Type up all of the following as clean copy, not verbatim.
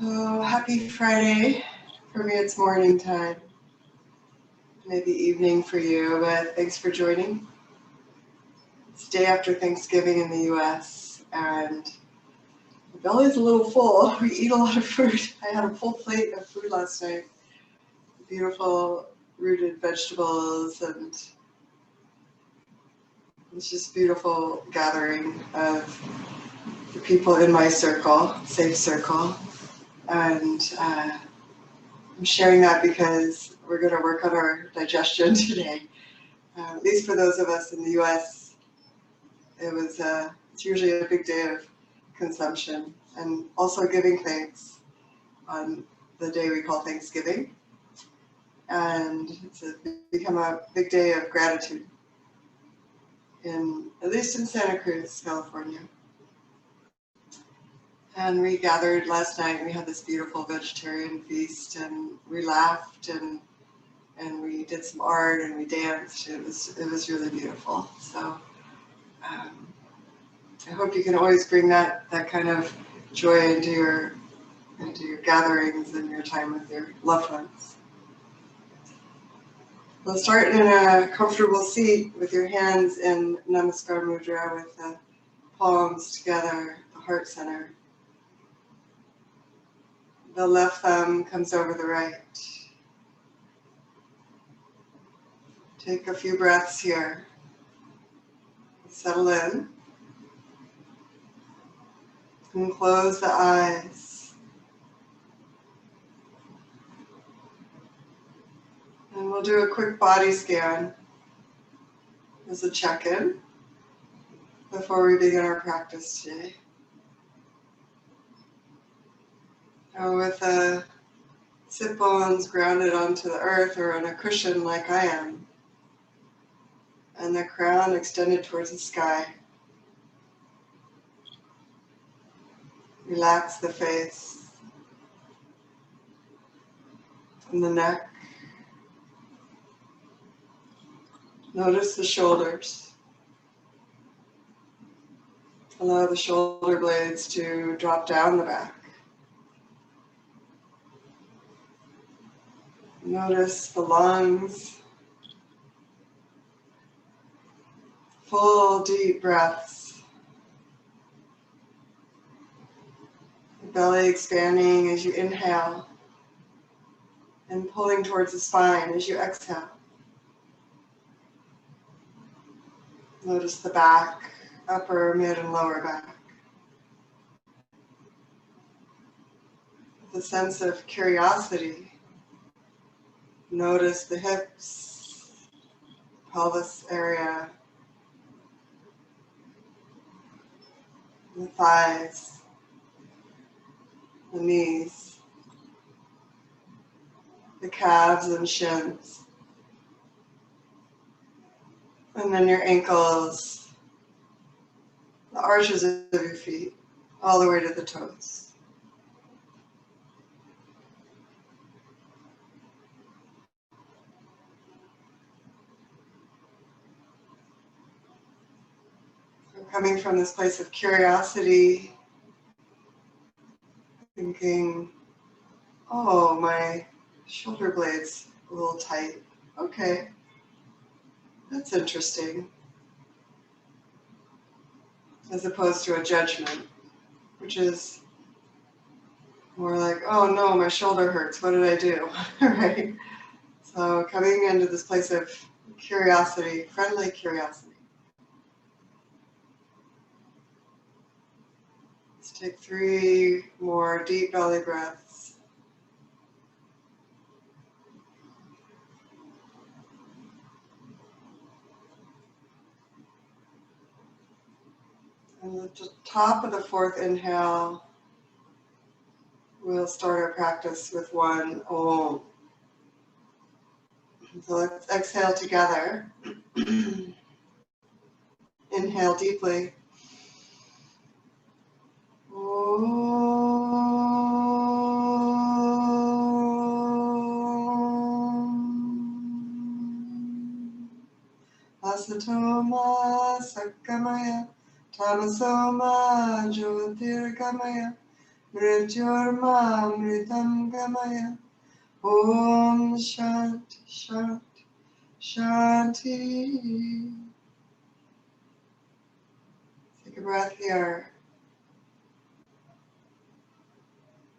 Oh, happy Friday. For me, it's morning time. Maybe evening for you, but thanks for joining. It's day after Thanksgiving in the US, and my belly's a little full. We eat a lot of food. I had a full plate of food last night. Beautiful rooted vegetables, and it's just beautiful gathering of the people in my circle, safe circle. And I'm sharing that because we're going to work on our digestion today. At least for those of us in the US, it's usually a big day of consumption and also giving thanks on the day we call Thanksgiving. And it's become a big day of gratitude, at least in Santa Cruz, California. And we gathered last night and we had this beautiful vegetarian feast, and we laughed and we did some art and we danced. It was really beautiful. So I hope you can always bring that kind of joy into your gatherings and your time with your loved ones. We'll start in a comfortable seat with your hands in Namaskar Mudra with the palms together, the heart center. The left thumb comes over the right. Take a few breaths here. Settle in. And close the eyes. And we'll do a quick body scan as a check-in before we begin our practice today. With the sit bones grounded onto the earth or on a cushion like I am, and the crown extended towards the sky. Relax the face and the neck. Notice the shoulders. Allow the shoulder blades to drop down the back. Notice the lungs. Full deep breaths. The belly expanding as you inhale and pulling towards the spine as you exhale. Notice the back, upper, mid, and lower back. With a sense of curiosity, notice the hips, pelvis area, the thighs, the knees, the calves and shins, and then your ankles, the arches of your feet, all the way to the toes. Coming from this place of curiosity, thinking, oh, my shoulder blade's a little tight. Okay, that's interesting. As opposed to a judgment, which is more like, oh no, my shoulder hurts, what did I do? Right? So coming into this place of curiosity, friendly curiosity. Let's take 3 more deep belly breaths. And at the top of the 4th inhale, we'll start our practice with one Om. So let's exhale together. Inhale deeply. Asatoma sakamaya, tamasoma jyotirgamaya, Mrityurma Mritam Gamaya. Om Shanti Shanti Shanti. Take a breath here.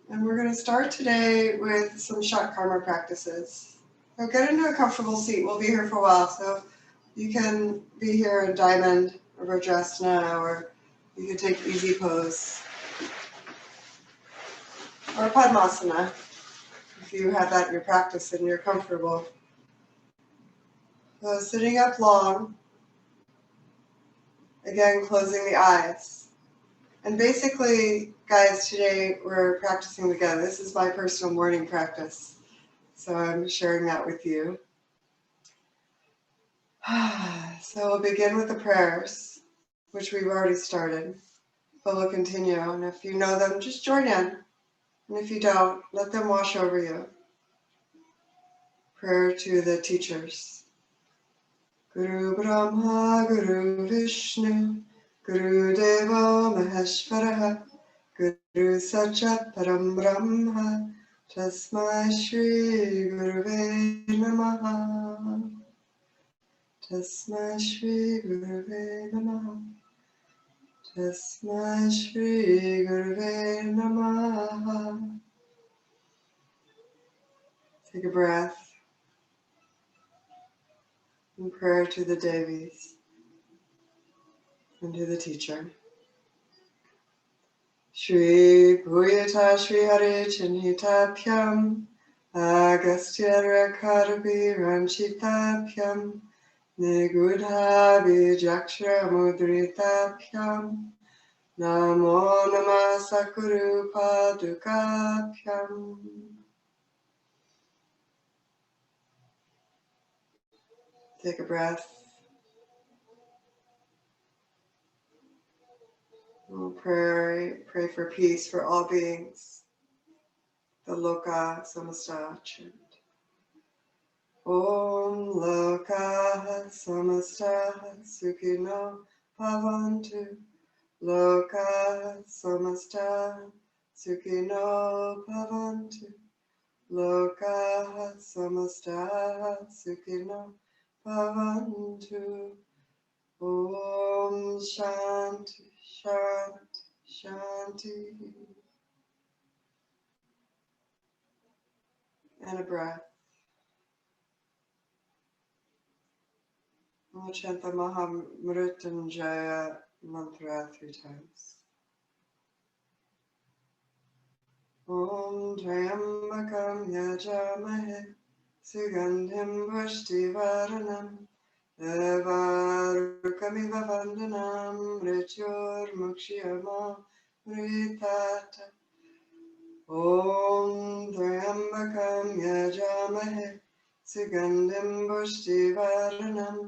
And we're going to start today with some Shat Karma practices. So get into a comfortable seat. We'll be here for a while. So you can be here in diamond or Vajrasana, or you can take easy pose. Or Padmasana, if you have that in your practice and you're comfortable. So sitting up long, again closing the eyes. And basically, guys, today we're practicing together. This is my personal morning practice, so I'm sharing that with you. So we'll begin with the prayers, which we've already started, but we'll continue. And if you know them, just join in. And if you don't, let them wash over you. Prayer to the teachers. Guru Brahma, Guru Vishnu, Guru Deva Maheshwaraha, Guru Sakshat Param Brahma, Tasmai Shri Guruve Namaha. Tasmai Shri Guruve Namaha. Tasmai Shri Guruve Namaha. Take a breath. And prayer to the Devis and to the teacher. Shri Bhuyata Shri Hare Chinhitapyam Agastya Rakarabi Ranchitapyam Nigudha Vijakshra Mudritapyam Namo Namah Sakuru Padukapyam. Take a breath. We'll pray for peace for all beings. The Loka Samasta chant. Om Loka Samasta Sukhino Bhavantu. Loka Samasta Sukhino Bhavantu. Loka Samasta Sukhino Bhavantu. Om Shanti Shanti Shanti. And a breath. We'll chant the Mahamrityunjaya mantra 3 times. Om Triambakam Yajamahe Sugandhim Pushtivaranam Evarukamiva Vandanam Mrityur Mukshiyama Mritata. Om Triambakam Yajamahe Sugandhim Pushtivaranam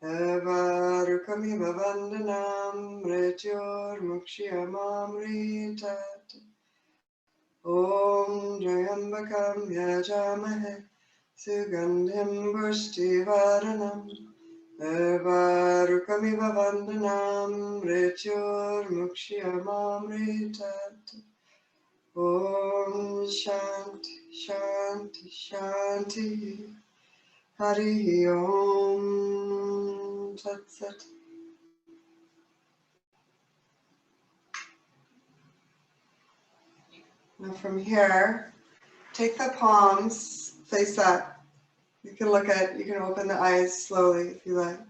Evarukamiva Vandanam Mrityur Mukshiyama Mritata. Om Triambakam Yajamahe Sugandhim Pushtivaranam Evarukamiva Vandanam Mrityur Mukshiyama Mritata. Om Shanti Shanti Shanti. Hari Om Tat Sat. Now from here, take the palms face up. You can open the eyes slowly if you like.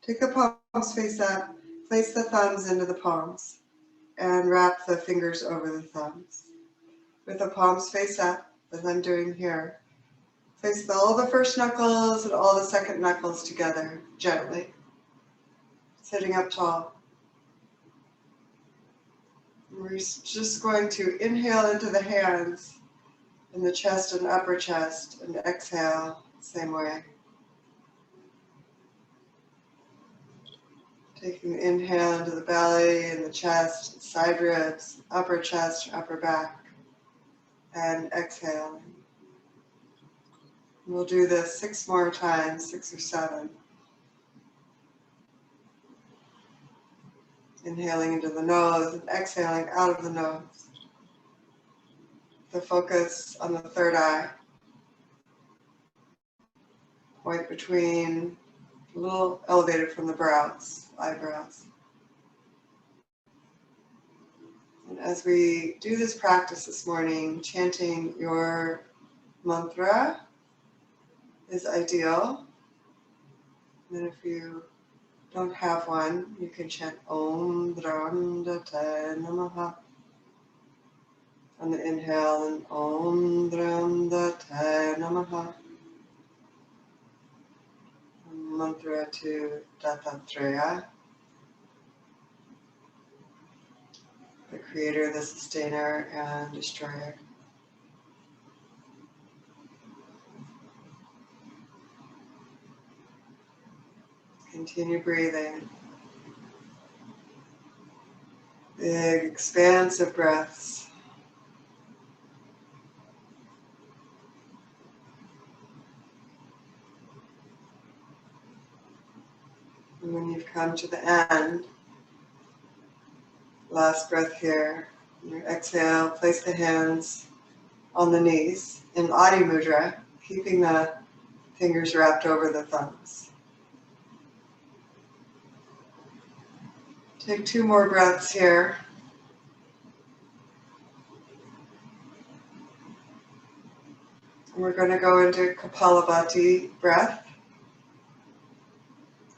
Take the palms face up, place the thumbs into the palms, and wrap the fingers over the thumbs. With the palms face up, as I'm doing here, place all the first knuckles and all the second knuckles together, gently, sitting up tall. We're just going to inhale into the hands in the chest and upper chest, and exhale same way. Taking the inhale into the belly and the chest, side ribs, upper chest, upper back, and exhaling. We'll do this 6 more times, 6 or 7. Inhaling into the nose and exhaling out of the nose. the focus on the third eye, point between, a little elevated from the brows, eyebrows. And as we do this practice this morning, chanting your mantra is ideal. And if you don't have one, you can chant Om Dramdate Namaha on the inhale and Om Dramdate Namaha. Mantra to Dattatreya, the creator, the sustainer, and destroyer. Continue breathing. Big, expansive breaths. And when you've come to the end, last breath here, your exhale, place the hands on the knees in Adi Mudra, keeping the fingers wrapped over the thumbs. Take 2 more breaths here. And we're going to go into Kapalabhati breath.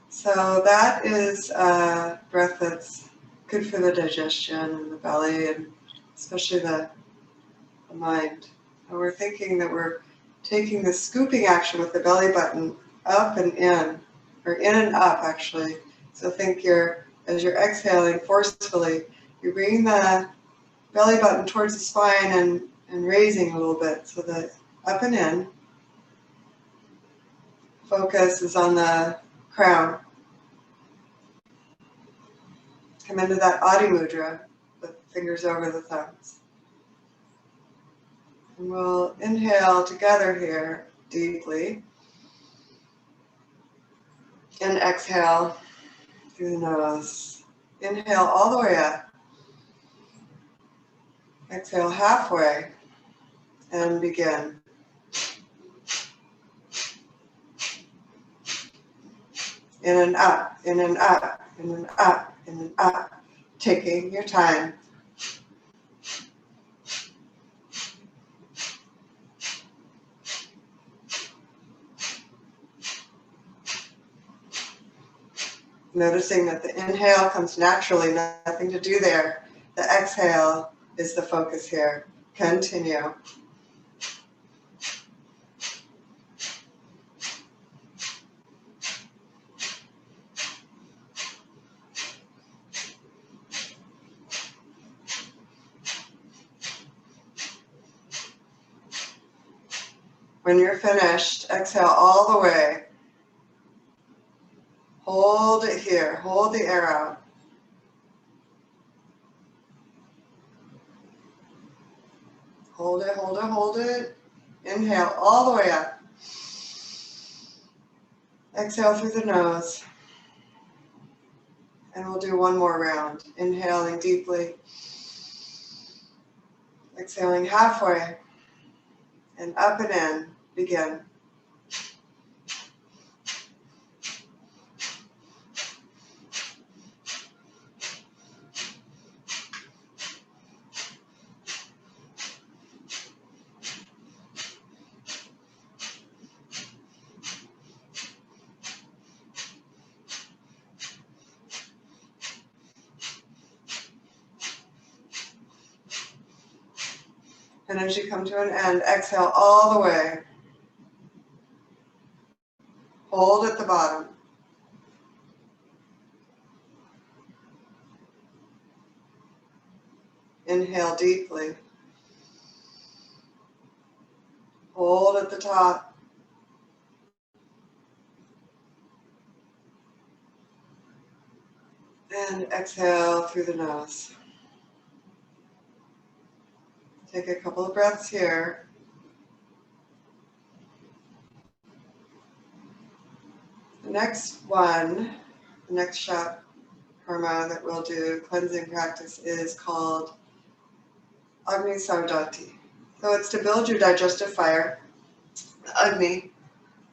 So that is a breath that's good for the digestion and the belly, and especially the mind. And we're thinking that we're taking the scooping action with the belly button up and in, or in and up actually. So think as you're exhaling forcefully, you're bringing the belly button towards the spine and raising a little bit so that up and in. Focus is on the crown. Come into that Adi Mudra, with fingers over the thumbs. And we'll inhale together here deeply. And exhale through the nose. Inhale all the way up. Exhale halfway and begin. In and up, in and up, in and up, in and up. Taking your time. Noticing that the inhale comes naturally, nothing to do there. The exhale is the focus here. Continue. When you're finished, exhale all the way. Hold it here. Hold the air out. Hold it, hold it, hold it. Inhale all the way up. Exhale through the nose. And we'll do one more round. Inhaling deeply. Exhaling halfway. And up and in. Begin. And as you come to an end, exhale all the way. Hold at the bottom. Inhale deeply. Hold at the top. And exhale through the nose. Take a couple of breaths here. The next one, the next shot karma that we'll do, cleansing practice, is called Agni Saudati. So it's to build your digestive fire, Agni.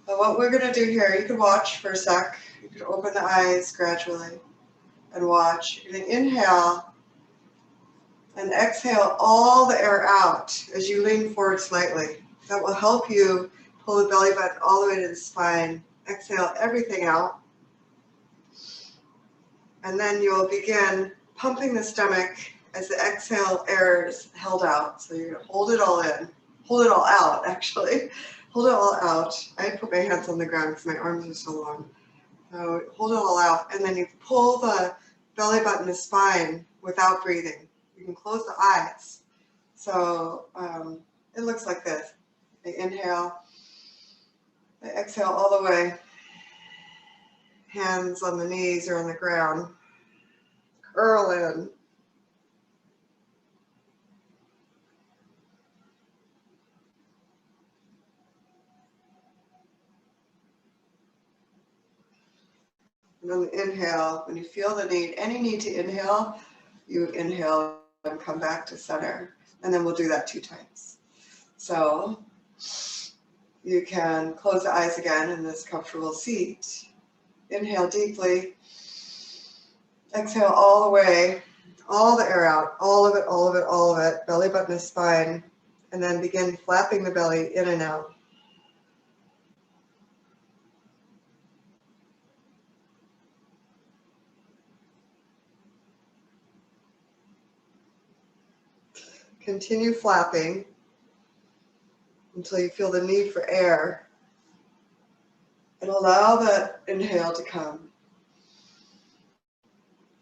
But what we're going to do here, you can watch for a sec. You can open the eyes gradually and watch. You're going to inhale and exhale all the air out as you lean forward slightly. That will help you pull the belly button all the way to the spine. Exhale everything out. And then you'll begin pumping the stomach as the exhale air is held out. So you're going to hold it all in. Hold it all out, actually. Hold it all out. I put my hands on the ground because my arms are so long. So hold it all out. And then you pull the belly button to spine without breathing. You can close the eyes. So it looks like this. I inhale. I exhale all the way. Hands on the knees or on the ground. Curl in. And then inhale. When you feel the need, any need to inhale, you inhale and come back to center. And then we'll do that 2 times. So you can close the eyes again in this comfortable seat. Inhale deeply. Exhale all the way, all the air out, all of it, all of it, all of it, belly button to spine. And then begin flapping the belly in and out. Continue flapping until you feel the need for air. And allow that inhale to come.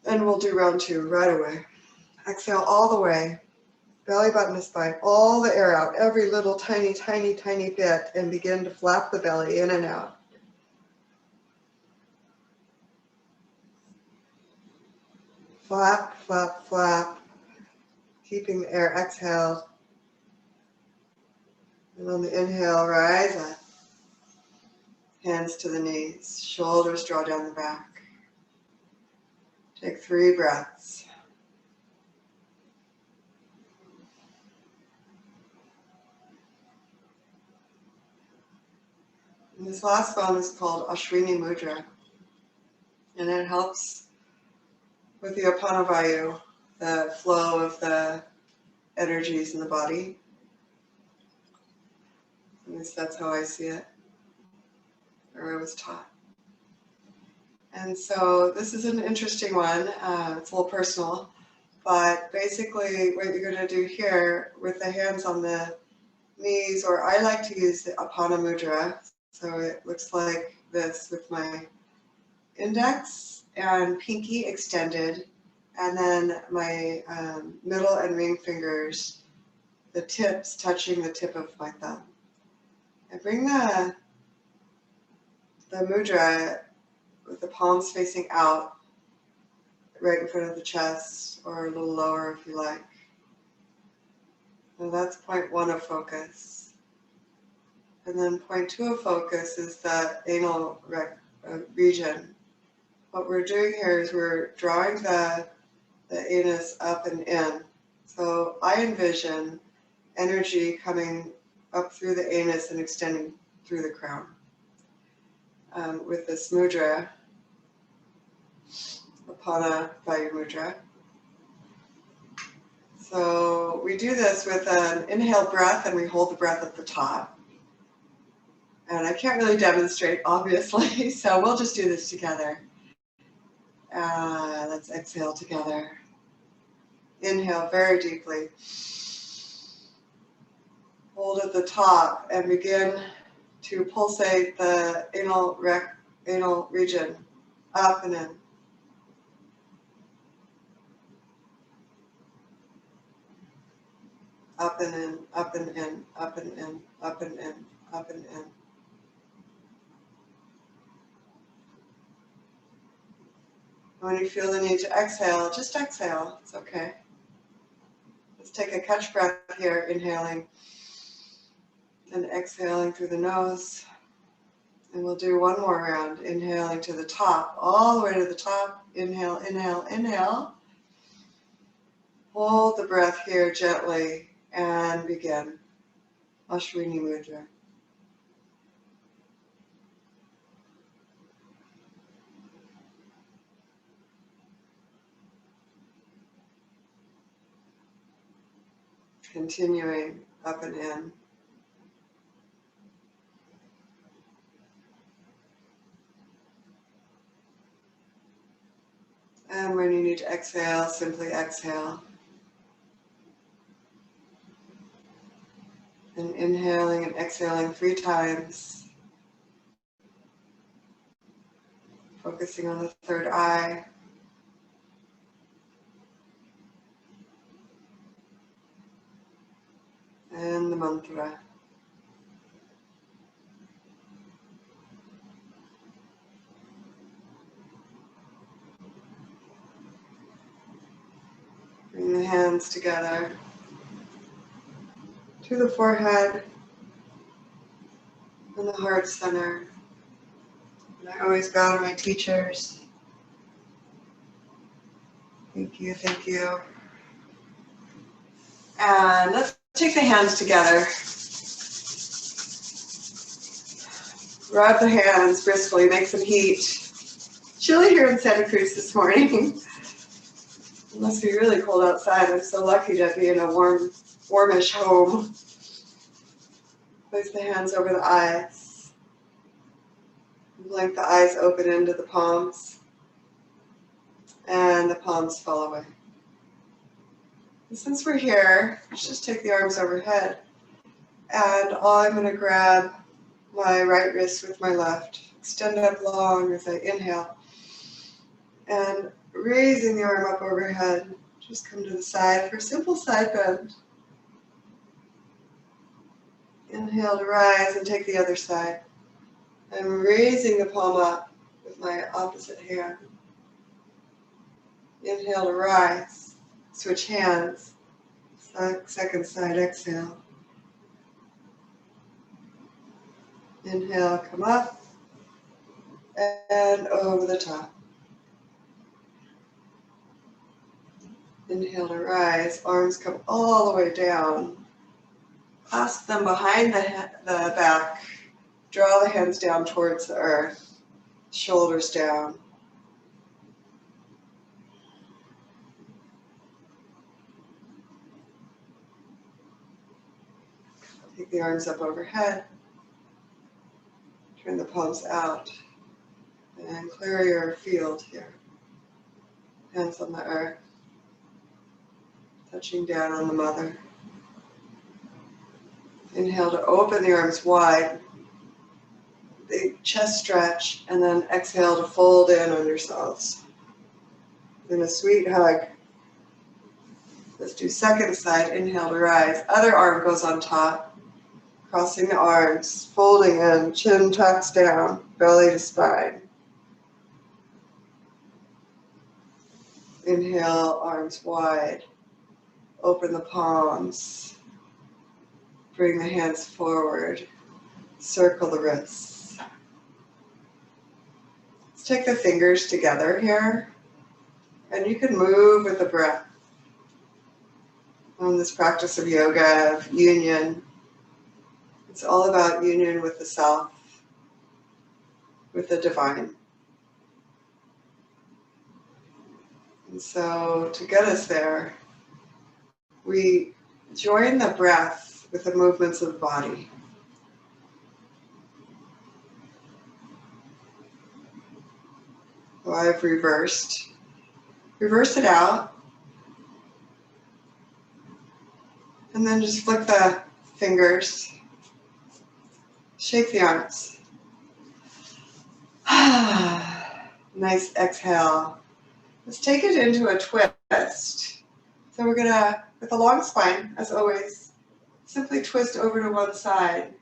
And we'll do round 2 right away. Exhale all the way. Belly button to spine. All the air out. Every little tiny, tiny, tiny bit. And begin to flap the belly in and out. Flap, flap, flap. Keeping the air exhaled. And on the inhale, rise up. Hands to the knees. Shoulders draw down the back. Take 3 breaths. And this last one is called Ashwini Mudra. And it helps with the Apanavayu, the flow of the energies in the body. At least that's how I see it, or I was taught. And so this is an interesting one. It's a little personal, but basically what you're going to do here with the hands on the knees, or I like to use the Apana Mudra. So it looks like this with my index and pinky extended, and then my middle and ring fingers, the tips touching the tip of my thumb. I bring the mudra with the palms facing out, right in front of the chest, or a little lower if you like. And that's point 1 of focus. And then point 2 of focus is the anal region. What we're doing here is we're drawing the anus up and in. So I envision energy coming up through the anus and extending through the crown. With this mudra, Apana Vayu Mudra. So we do this with an inhale breath, and we hold the breath at the top. And I can't really demonstrate, obviously, so we'll just do this together. Let's exhale together. Inhale very deeply. Hold at the top and begin to pulsate the anal region up and in. Up and in, up and in, up and in, up and in, up and in. When you feel the need to exhale, just exhale. It's okay. Let's take a catch breath here, inhaling and exhaling through the nose. And we'll do one more round, inhaling to the top, all the way to the top. Inhale, inhale, inhale. Hold the breath here gently and begin. Ashwini Mudra. Continuing up and in. And when you need to exhale, simply exhale. And inhaling and exhaling 3 times. Focusing on the third eye. And the mantra. Bring the hands together to the forehead and the heart center. And I always bow to my teachers. Thank you, thank you. And let's take the hands together. Rub the hands briskly, make some heat. Chilly here in Santa Cruz this morning. It must be really cold outside. I'm so lucky to be in a warmish home. Place the hands over the eyes. Blink the eyes open into the palms. And the palms fall away. And since we're here, let's just take the arms overhead. And I'm going to grab my right wrist with my left. Extend up long as I inhale. And raising the arm up overhead. Just come to the side for a simple side bend. Inhale to rise and take the other side. I'm raising the palm up with my opposite hand. Inhale to rise. Switch hands. Second side, exhale. Inhale, come up. And over the top. Inhale to rise. Arms come all the way down. Clasp them behind the back. Draw the hands down towards the earth. Shoulders down. Take the arms up overhead. Turn the palms out. And clear your field here. Hands on the earth. Touching down on the mother. Inhale to open the arms wide. Big chest stretch. And then exhale to fold in on yourselves. Then a sweet hug. Let's do second side. Inhale to rise. Other arm goes on top. Crossing the arms. Folding in. Chin tucks down. Belly to spine. Inhale, arms wide. Open the palms. Bring the hands forward. Circle the wrists. Let's take the fingers together here. And you can move with the breath. On this practice of yoga, of union, it's all about union with the self, with the divine. And so to get us there, we join the breath with the movements of the body. So I've reversed it out, and then just flick the fingers, shake the arms. Nice exhale. Let's take it into a twist. So we're gonna, with a long spine, as always, simply twist over to one side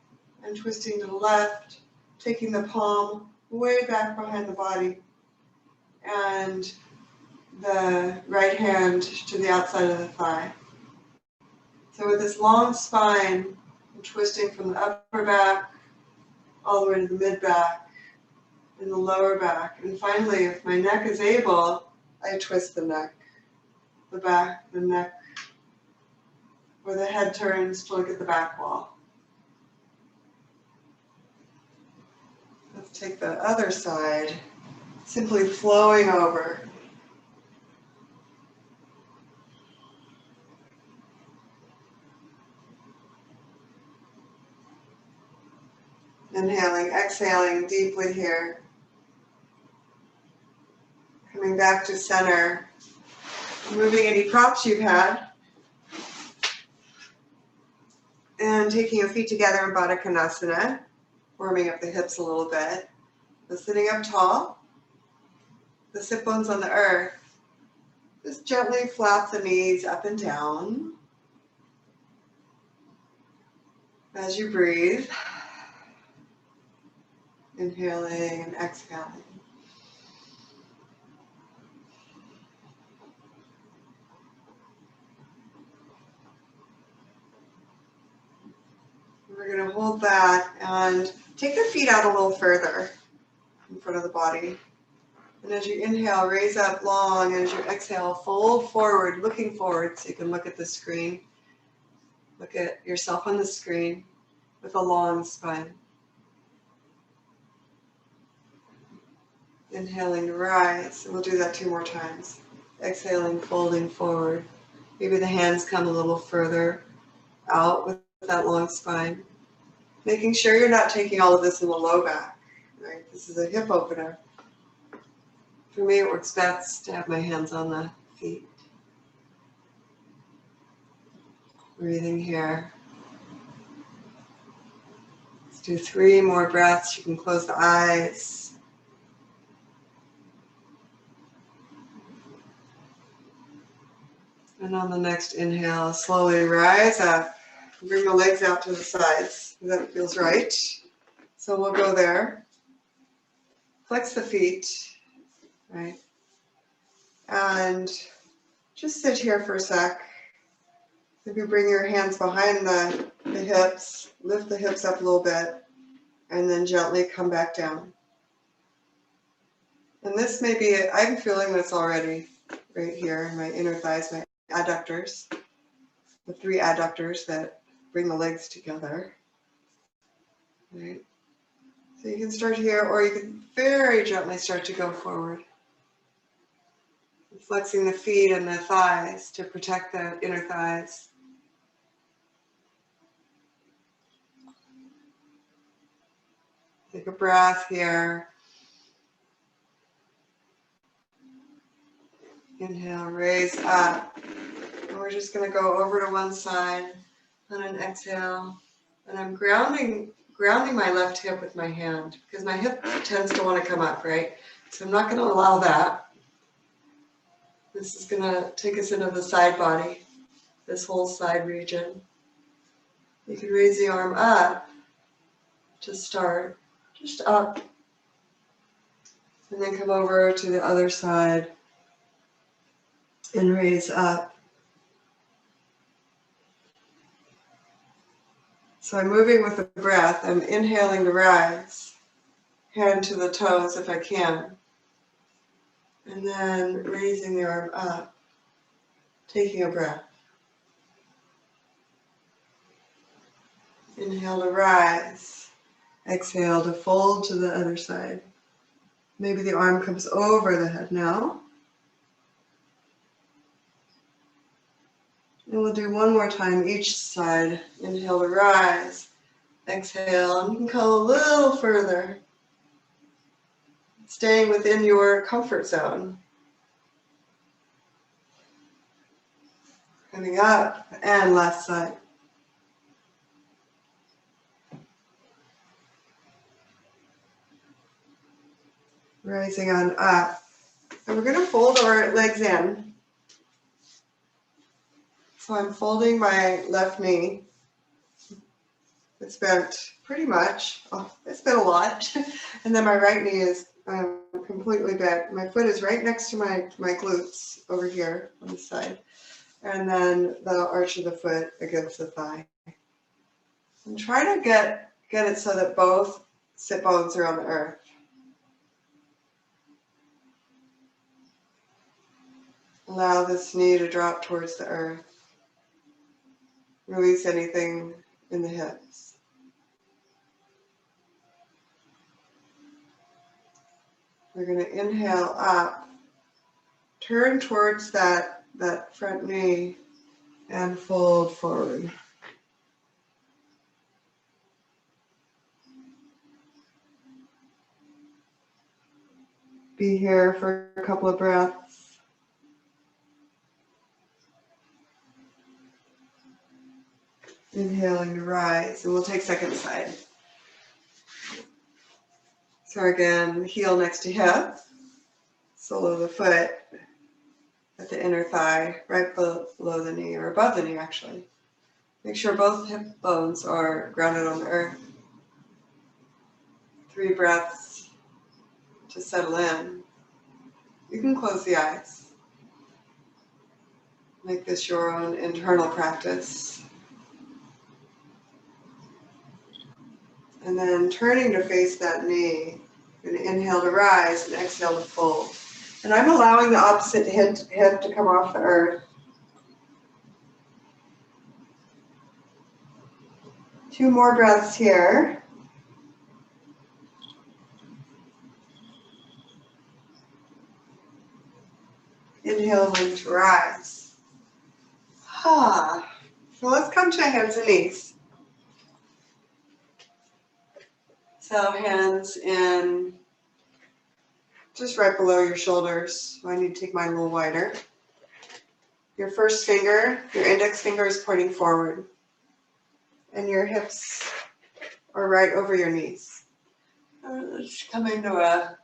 and twisting to the left, taking the palm way back behind the body and the right hand to the outside of the thigh. So with this long spine, I'm twisting from the upper back all the way to the mid back and the lower back. And finally, if my neck is able, I twist the neck, the back, the neck, where the head turns to look at the back wall. take the other side, simply flowing over. Inhaling, exhaling deeply here. Coming back to center. Moving any props you've had. And taking your feet together in Baddha Konasana, warming up the hips a little bit. So sitting up tall, the sit bones on the earth. Just gently flap the knees up and down as you breathe. Inhaling and exhaling. We're going to hold that and take the feet out a little further in front of the body. And as you inhale, raise up long, and as you exhale, fold forward, looking forward so you can look at the screen. Look at yourself on the screen with a long spine. Inhaling to rise, and we'll do that 2 more times. Exhaling, folding forward. Maybe the hands come a little further out with that long spine. Making sure you're not taking all of this in the low back, right? This is a hip opener. For me, it works best to have my hands on the feet. Breathing here. Let's do 3 more breaths. You can close the eyes. And on the next inhale, slowly rise up. Bring the legs out to the sides. That feels right. So we'll go there. Flex the feet, right? And just sit here for a sec. Maybe bring your hands behind the hips, lift the hips up a little bit, and then gently come back down. And this may be, I'm feeling this already right here, my inner thighs, my adductors, the 3 adductors that bring the legs together, right? So you can start here, or you can very gently start to go forward. Flexing the feet and the thighs to protect the inner thighs. Take a breath here. Inhale, raise up. And we're just going to go over to one side on an exhale. And I'm grounding my left hip with my hand because my hip tends to want to come up, right? So I'm not going to allow that. This is going to take us into the side body, this whole side region. You can raise the arm up to start, just up. And then come over to the other side and raise up. So I'm moving with the breath. I'm inhaling to rise, hand to the toes if I can. And then raising the arm up, taking a breath. Inhale to rise. Exhale to fold to the other side. Maybe the arm comes over the head now. And we'll do 1 more time each side. Inhale to rise. Exhale, and you can come a little further. Staying within your comfort zone. Coming up, and last side. Rising on up. And we're going to fold our legs in. So I'm folding my left knee. It's bent pretty much. Oh, it's been a lot. And then my right knee is completely bent. My foot is right next to my glutes over here on the side. And then the arch of the foot against the thigh. And try to get it so that both sit bones are on the earth. Allow this knee to drop towards the earth. Release anything in the hips. We're going to inhale up, turn towards that front knee, and fold forward. Be here for a couple of breaths. Inhaling to rise, and we'll take second side. So again, heel next to hip, sole of the foot at the inner thigh, right below the knee, or above the knee actually. Make sure both hip bones are grounded on the earth. 3 breaths to settle in. You can close the eyes. Make this your own internal practice. And then turning to face that knee, you're going to inhale to rise and exhale to fold. And I'm allowing the opposite hip to come off the earth. 2 more breaths here. Inhaling to rise. So let's come to hands and knees. So hands in just right below your shoulders. I need to take mine a little wider. Your first finger, your index finger is pointing forward. And your hips are right over your knees. Let's come into a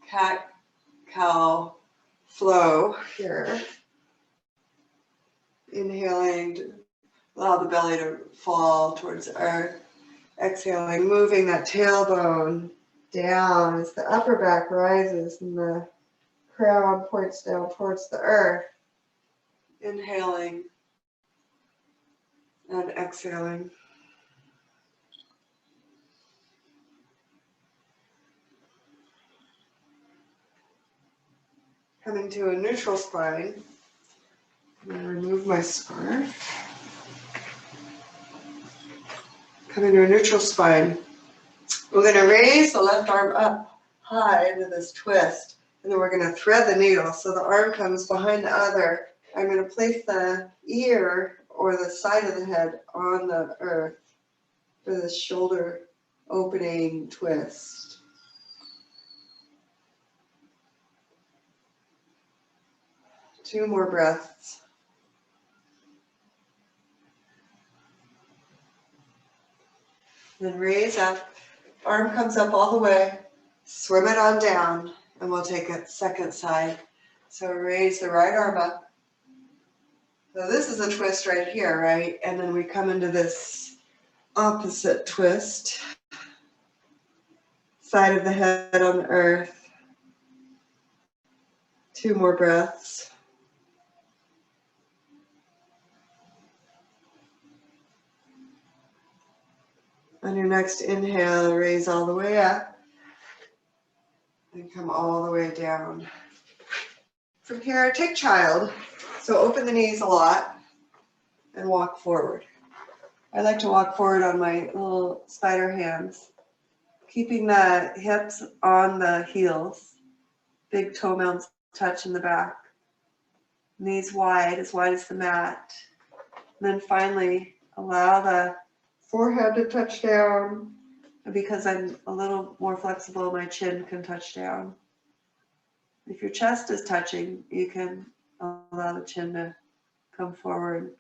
cat-cow flow here. Inhaling to allow the belly to fall towards the earth. Exhaling, moving that tailbone down as the upper back rises and the crown points down towards the earth. Inhaling and exhaling. Coming to a neutral spine. I'm going to remove my scarf. Coming to a neutral spine. We're going to raise the left arm up high into this twist. And then we're going to thread the needle so the arm comes behind the other. I'm going to place the ear or the side of the head on the earth for this shoulder opening twist. Two more breaths. Then raise up, arm comes up all the way, swim it on down, and we'll take a second side. So raise the right arm up. So this is a twist right here, right? And then we come into this opposite twist. Side of the head on the earth. Two more breaths. On your next inhale, raise all the way up and come all the way down. From here, take child. So open the knees a lot and walk forward. I like to walk forward on my little spider hands, keeping the hips on the heels, big toe mounts touch in the back, knees wide as the mat. And then finally, allow the forehead to touch down. And because I'm a little more flexible, my chin can touch down. If your chest is touching, you can allow the chin to come forward.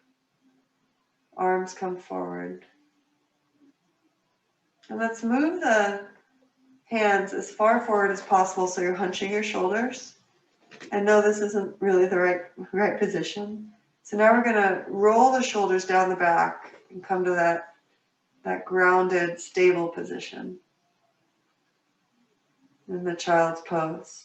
Arms come forward. And let's move the hands as far forward as possible so you're hunching your shoulders. And no, this isn't really the right position. So now we're going to roll the shoulders down the back and come to that grounded, stable position in the child's pose.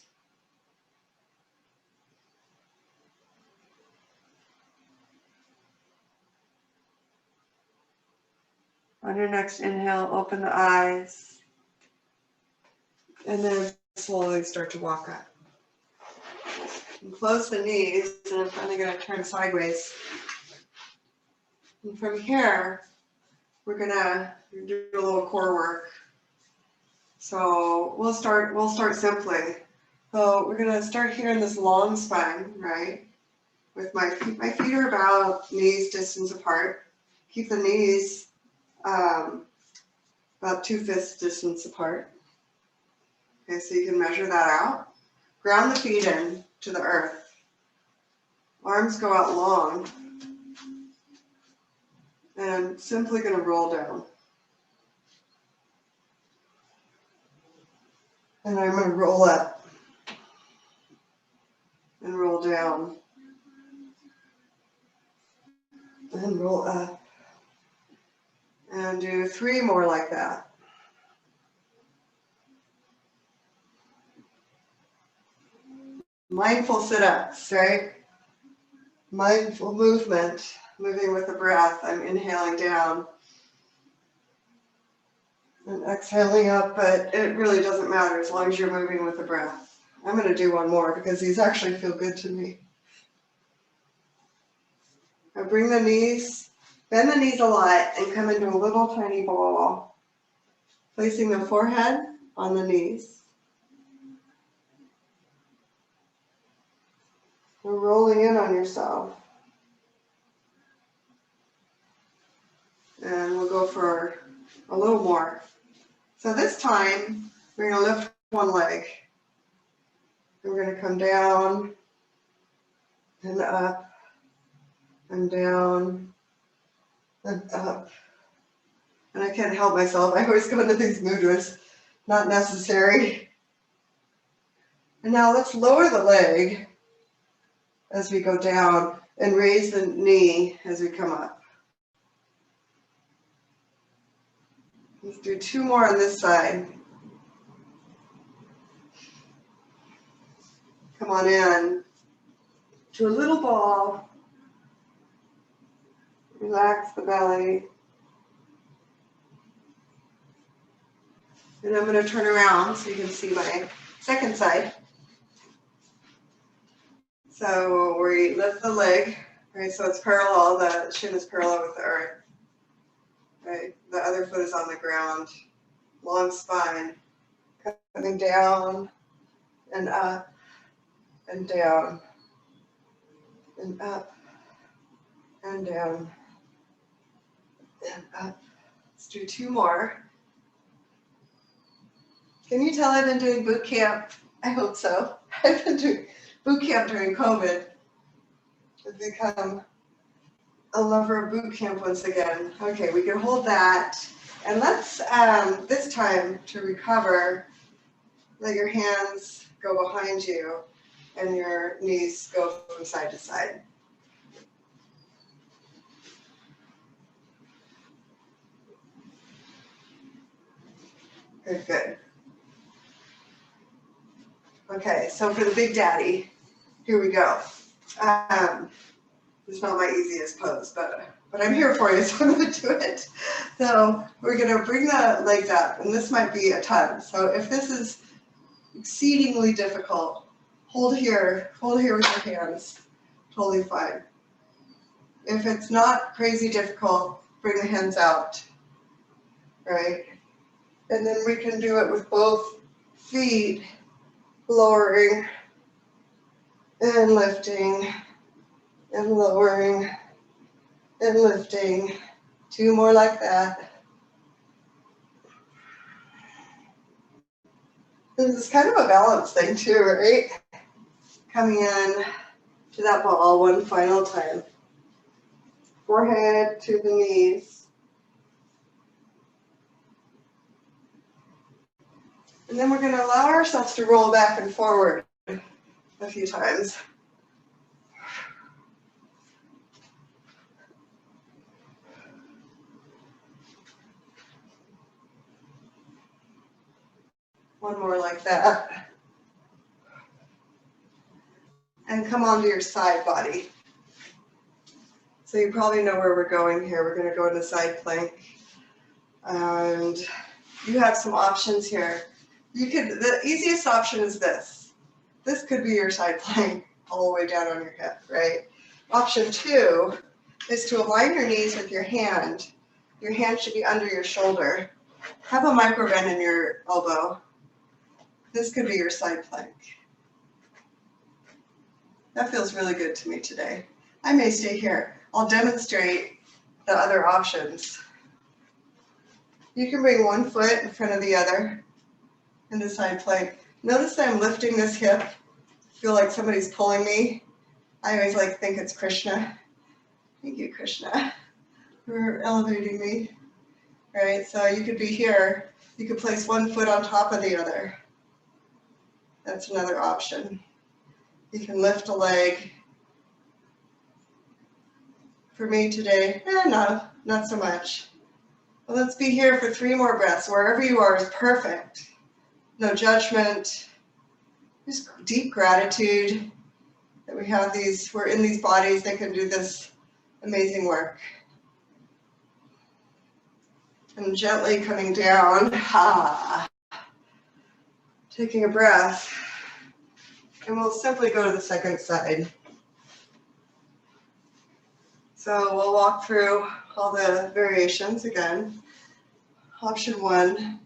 On your next inhale, open the eyes, and then slowly start to walk up. And close the knees, and I'm finally going to turn sideways. And from here, we're going to do a little core work. So we'll start simply. So we're gonna start here in this long spine, right? With my feet are about knees distance apart. Keep the knees about 2/5 distance apart. Okay, so you can measure that out. Ground the feet in to the earth. Arms go out long. And I'm simply gonna roll down. And I'm gonna roll up and roll down and roll up. And do 3 more like that. Mindful sit-ups, right? Mindful movement, moving with the breath. I'm inhaling down and exhaling up, but it really doesn't matter as long as you're moving with the breath. I'm going to do one more because these actually feel good to me. Now bring the knees, bend the knees a lot and come into a little tiny ball, placing the forehead on the knees. We're rolling in on yourself. And we'll go for a little more. So this time, we're going to lift one leg. We're going to come down and up and down and up. And I can't help myself. I always go into these moods, not necessary. And now let's lower the leg as we go down and raise the knee as we come up. Let's do 2 more on this side. Come on in to a little ball. Relax the belly. And I'm going to turn around so you can see my second side. So we lift the leg, right? So it's parallel, the shin is parallel with the earth. Right? The other foot is on the ground. Long spine. Coming down and up and down and up and down and up. Let's do 2 more. Can you tell I've been doing boot camp? I hope so. I've been doing boot camp during COVID. I've become a lover of boot camp once again. Okay, we can hold that. And let's, this time to recover, let your hands go behind you and your knees go from side to side. Good, good. Okay, so for the big daddy, here we go. It's not my easiest pose, but I'm here for you, so I'm going to do it. So we're going to bring the legs up, and this might be a ton. So if this is exceedingly difficult, hold here with your hands, totally fine. If it's not crazy difficult, bring the hands out, right? And then we can do it with both feet, lowering and lifting and lowering and lifting. 2 more like that. This is kind of a balance thing too, right? Coming in to that ball one final time. Forehead to the knees. And then we're going to allow ourselves to roll back and forward a few times. One more like that. And come onto your side body. So you probably know where we're going here. We're going to go into side plank. And you have some options here. The easiest option is this. This could be your side plank all the way down on your hip, right? Option 2 is to align your knees with your hand. Your hand should be under your shoulder. Have a micro bend in your elbow. This could be your side plank. That feels really good to me today. I may stay here. I'll demonstrate the other options. You can bring one foot in front of the other in the side plank. Notice that I'm lifting this hip. Feel like somebody's pulling me. I always think it's Krishna. Thank you, Krishna, for elevating me. All right, so you could be here. You could place one foot on top of the other. That's another option. You can lift a leg. For me today, no, not so much. But let's be here for 3 more breaths. Wherever you are is perfect. No judgment. Just deep gratitude that we're in these bodies that can do this amazing work. And gently coming down, taking a breath. And we'll simply go to the second side. So we'll walk through all the variations again. Option 1,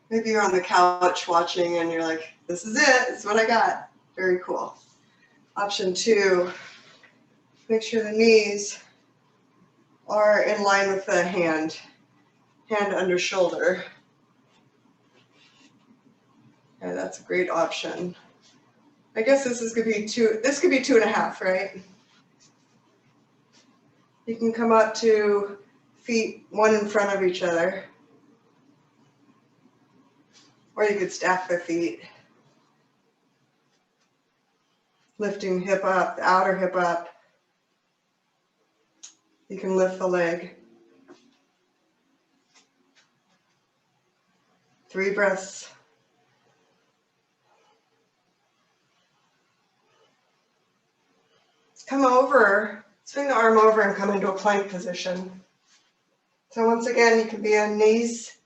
maybe you're on the couch watching and you're like, this is it, this is what I got. Very cool. Option 2, make sure the knees are in line with the hand under shoulder. And that's a great option. I guess this could be 2.5, right? You can come up to feet one in front of each other. Or you could stack the feet. Lifting hip up, the outer hip up. You can lift the leg. 3 breaths. Come over, swing the arm over and come into a plank position. So once again, you can be on knees,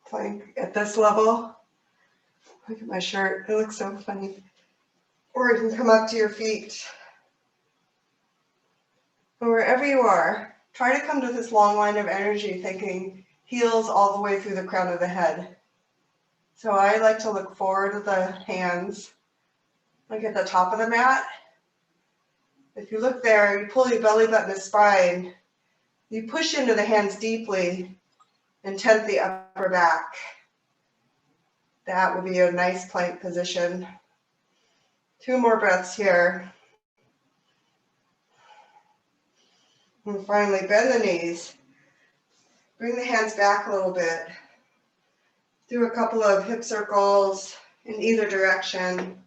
plank at this level. Look at my shirt, it looks so funny. Or you can come up to your feet. And wherever you are, try to come to this long line of energy, thinking heels all the way through the crown of the head. So I like to look forward with the hands, like at the top of the mat. If you look there, you pull your belly button and spine. You push into the hands deeply and tent the upper back. That will be a nice plank position. 2 more breaths here. And finally, bend the knees. Bring the hands back a little bit. Do a couple of hip circles in either direction.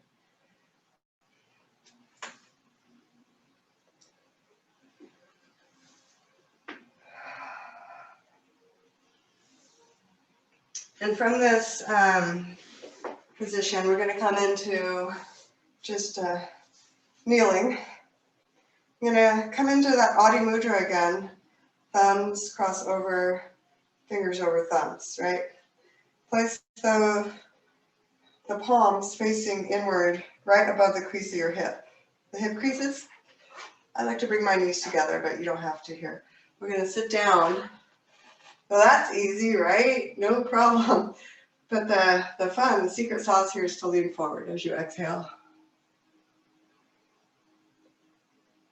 And from this position, we're going to come into just kneeling. I'm going to come into that Adi Mudra again. Thumbs cross over, fingers over thumbs, right? Place the palms facing inward, right above the crease of your hip. The hip creases. I like to bring my knees together, but you don't have to here. We're going to sit down. Well, that's easy, right? No problem. But the secret sauce here is to lean forward as you exhale.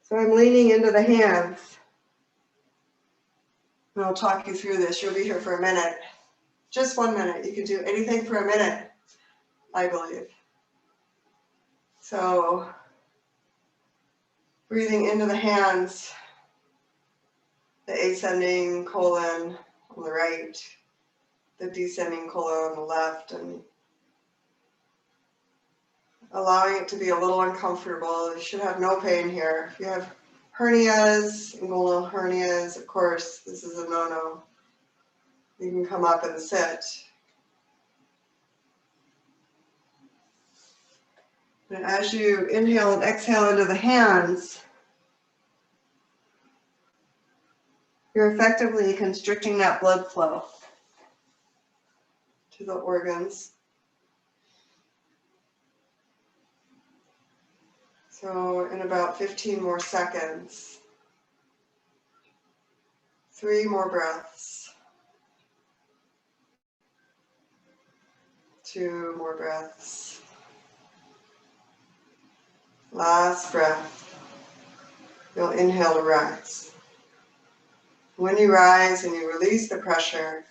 So I'm leaning into the hands. And I'll talk you through this. You'll be here for a minute. Just 1 minute. You can do anything for a minute, I believe. So breathing into the hands, the ascending colon on the right, the descending colon on the left, and allowing it to be a little uncomfortable. You should have no pain here. If you have hernias, inguinal hernias, of course, this is a no-no. You can come up and sit. And as you inhale and exhale into the hands, you're effectively constricting that blood flow to the organs. So in about 15 more seconds, 3 more breaths. 2 more breaths. Last breath. You'll inhale to rise. When you rise and you release the pressure,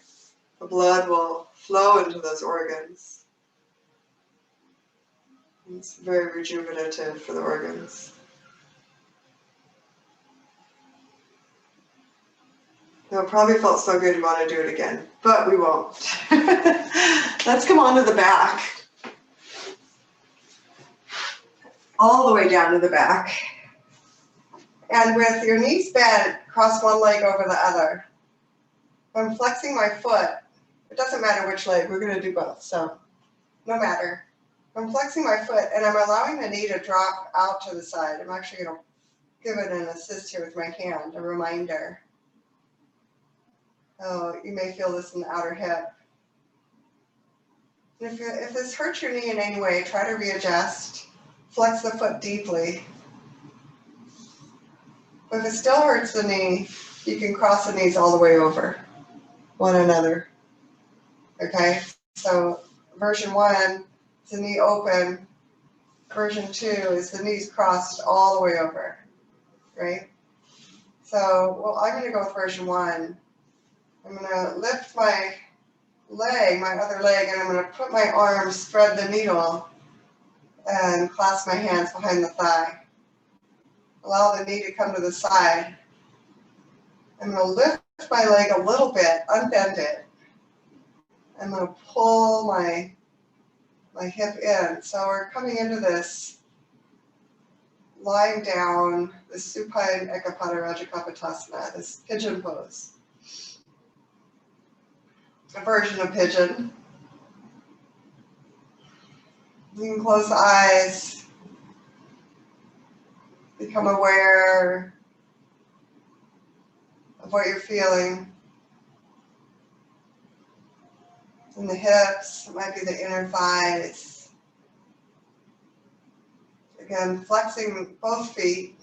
the blood will flow into those organs. It's very rejuvenative for the organs. It probably felt so good you want to do it again, but we won't. Let's come onto the back. All the way down to the back. And with your knees bent, cross one leg over the other. I'm flexing my foot. It doesn't matter which leg, we're going to do both, so no matter. I'm flexing my foot and I'm allowing the knee to drop out to the side. I'm actually going to give it an assist here with my hand, a reminder. Oh, you may feel this in the outer hip. And if this hurts your knee in any way, try to readjust. Flex the foot deeply. If it still hurts the knee, you can cross the knees all the way over one another. Okay? So version 1 is the knee open. Version 2 is the knees crossed all the way over. Right? So, well, I'm going to go with version 1. I'm going to lift my leg, my other leg, and I'm going to put my arms, spread the needle, and clasp my hands behind the thigh. Allow the knee to come to the side. I'm going to lift my leg a little bit, unbend it. I'm going to pull my hip in. So we're coming into this lying down, this supine Ekapada Rajakapatasana, this pigeon pose. A version of pigeon. You can close the eyes, become aware of what you're feeling in the hips. It might be the inner thighs. Again, flexing both feet.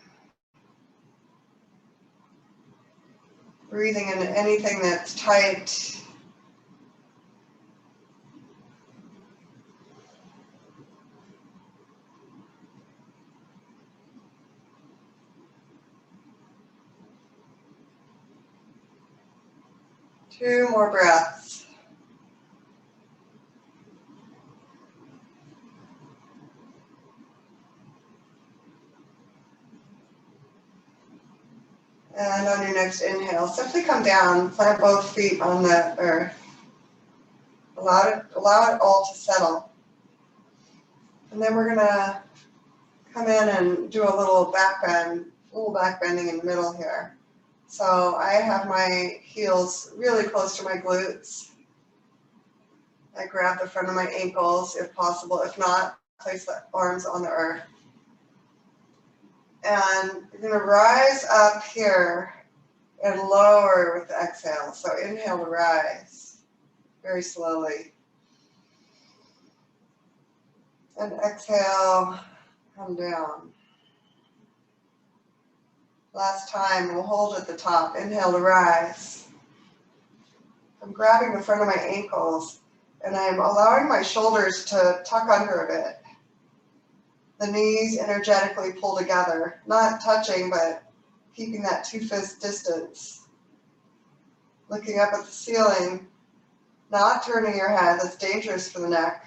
Breathing into anything that's tight. Two more breaths. And on your next inhale, simply come down, plant both feet on the earth. Allow it all to settle. And then we're going to come in and do a little back bend, back bending in the middle here. So I have my heels really close to my glutes. I grab the front of my ankles if possible. If not, place the arms on the earth. And you're going to rise up here and lower with the exhale. So inhale to rise very slowly. And exhale, come down. Last time, we'll hold at the top. Inhale to rise. I'm grabbing the front of my ankles and I'm allowing my shoulders to tuck under a bit. The knees energetically pull together, not touching, but keeping that 2-fist distance. Looking up at the ceiling, not turning your head. That's dangerous for the neck.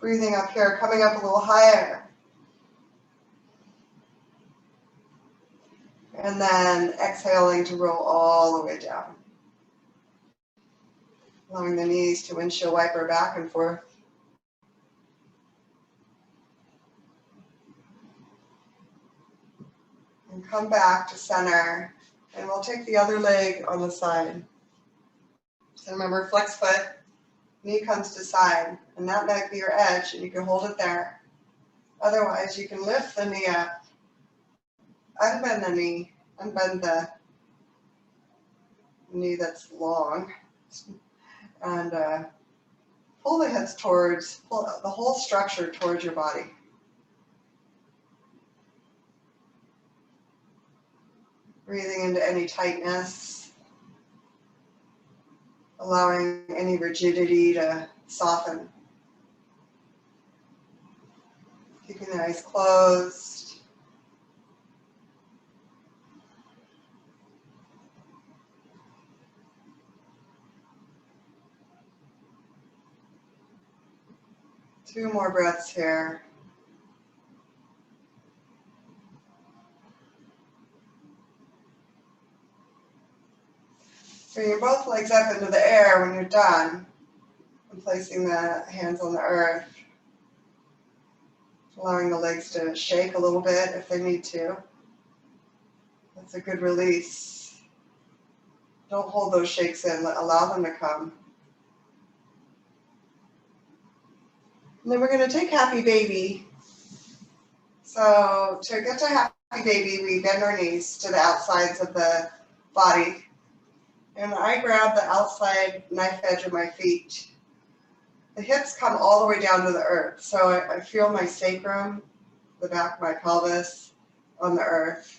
Breathing up here, coming up a little higher. And then exhaling to roll all the way down. Allowing the knees to windshield wiper back and forth. And come back to center. And we'll take the other leg on the side. So remember, flex foot, knee comes to side. And that might be your edge, and you can hold it there. Otherwise, you can lift the knee up. Unbend the knee. Unbend the knee that's long. And pull the hips towards, pull the whole structure towards your body. Breathing into any tightness. allowing any rigidity to soften. Keeping the eyes closed. Two more breaths here. Bringing both legs up into the air when you're done, and placing the hands on the earth. Allowing the legs to shake a little bit if they need to. That's a good release. Don't hold those shakes in, allow them to come. And then we're going to take Happy Baby. So to get to Happy Baby, we bend our knees to the outsides of the body. And I grab the outside knife edge of my feet. The hips come all the way down to the earth. So I feel my sacrum, the back of my pelvis, on the earth.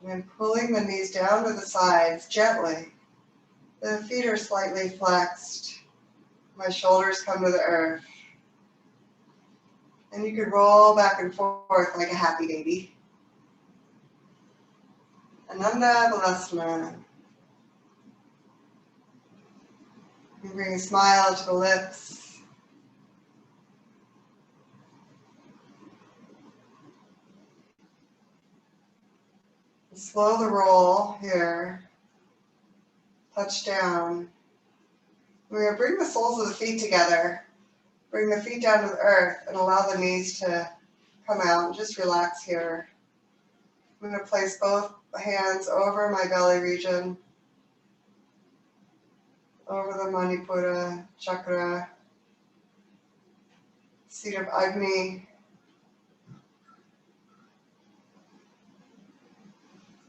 And I'm pulling the knees down to the sides gently. The feet are slightly flexed. My shoulders come to the earth. And you could roll back and forth like a happy baby. Ananda Balasana. You bring a smile to the lips. Slow the roll here. Touch down. We're going to bring the soles of the feet together. Bring the feet down to the earth and allow the knees to come out. Just relax here. I'm going to place both hands over my belly region, over the Manipura chakra, seat of Agni,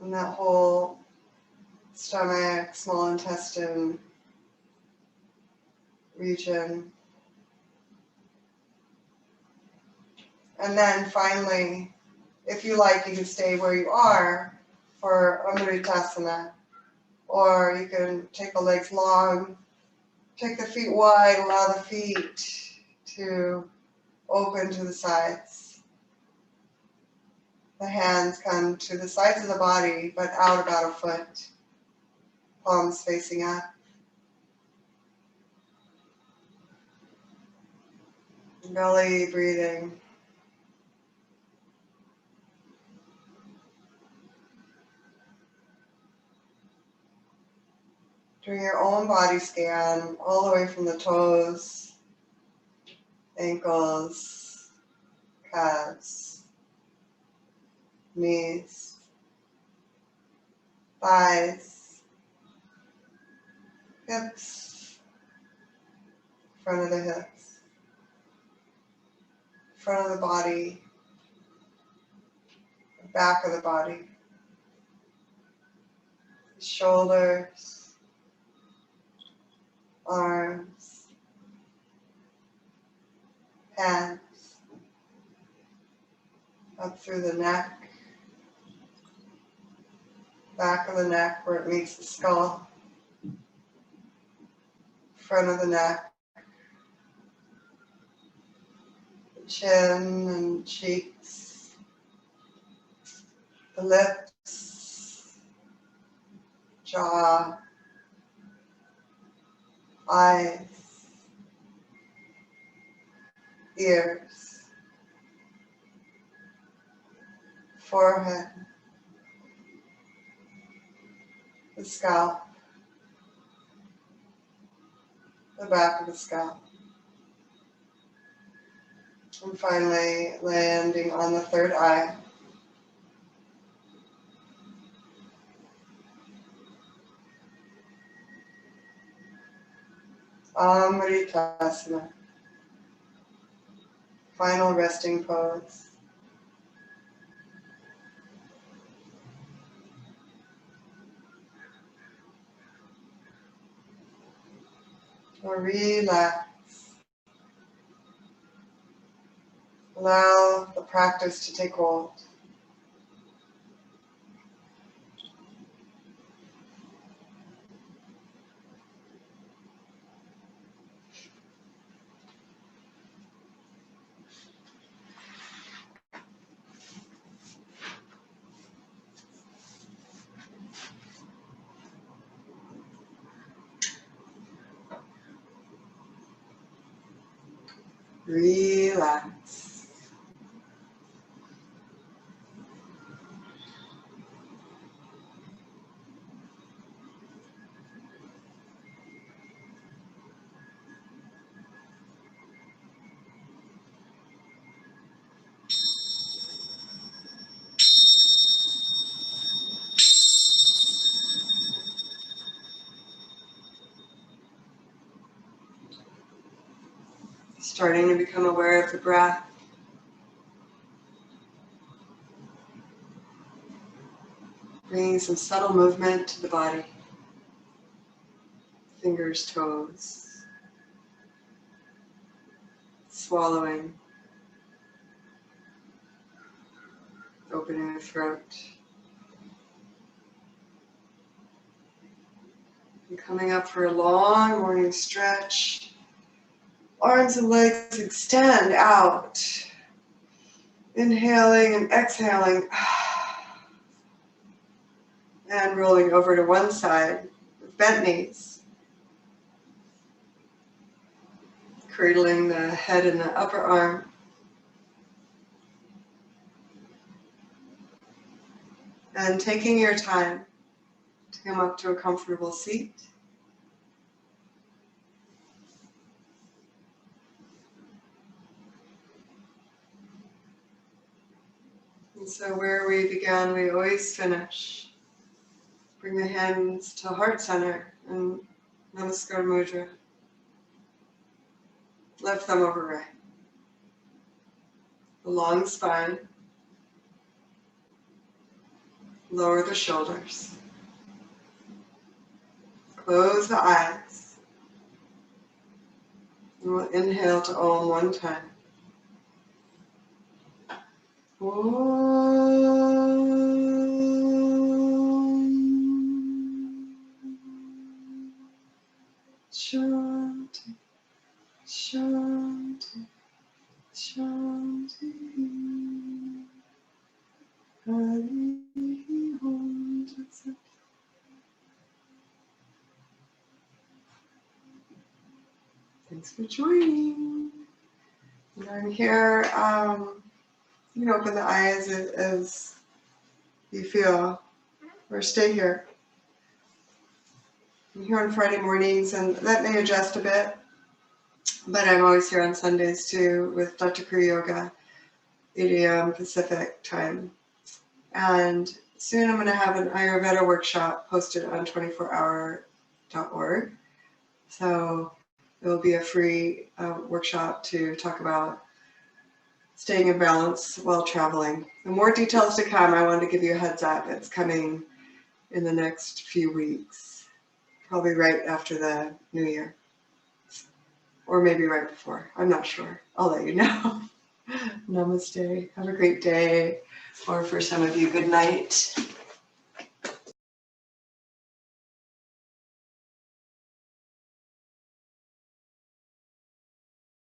and that whole stomach, small intestine region. And then finally, if you like, you can stay where you are for Amritasana, or you can take the legs long, take the feet wide, allow the feet to open to the sides. The hands come to the sides of the body, but out about a foot, palms facing up. Belly breathing. Doing your own body scan all the way from the toes, ankles, calves, knees, thighs, hips, front of the hips, front of the body, back of the body, shoulders, arms, hands, up through the neck, back of the neck where it meets the skull, front of the neck, the chin and cheeks, the lips, jaw, eyes, ears, forehead, the scalp, the back of the scalp, and finally landing on the third eye. Amritasana, final resting pose. Or relax. Allow the practice to take hold. Relax. Starting to become aware of the breath. Bringing some subtle movement to the body. Fingers, toes. Swallowing. Opening the throat. And coming up for a long morning stretch. Arms and legs extend out. Inhaling and exhaling. And rolling over to one side with bent knees. Cradling the head in the upper arm. And taking your time to come up to a comfortable seat. And so where we began, we always finish. Bring the hands to heart center and Namaskar Mudra. Left thumb over right. The long spine. Lower the shoulders. Close the eyes. And we'll inhale to Om one time. Shanti, Shanti, Shanti. Hari Om Tat Sat. Thanks for joining. And I'm here. You can open the eyes as you feel, or stay here. I'm here on Friday mornings, and that may adjust a bit, but I'm always here on Sundays too with Dr. Kriya Yoga, 8 a.m. Pacific time. And soon I'm going to have an Ayurveda workshop posted on 24hour.org. So it will be a free workshop to talk about staying in balance while traveling. And more details to come. I wanted to give you a heads up. It's coming in the next few weeks, probably right after the New Year, or maybe right before. I'm not sure. I'll let you know. Namaste. Have a great day, or for some of you, good night.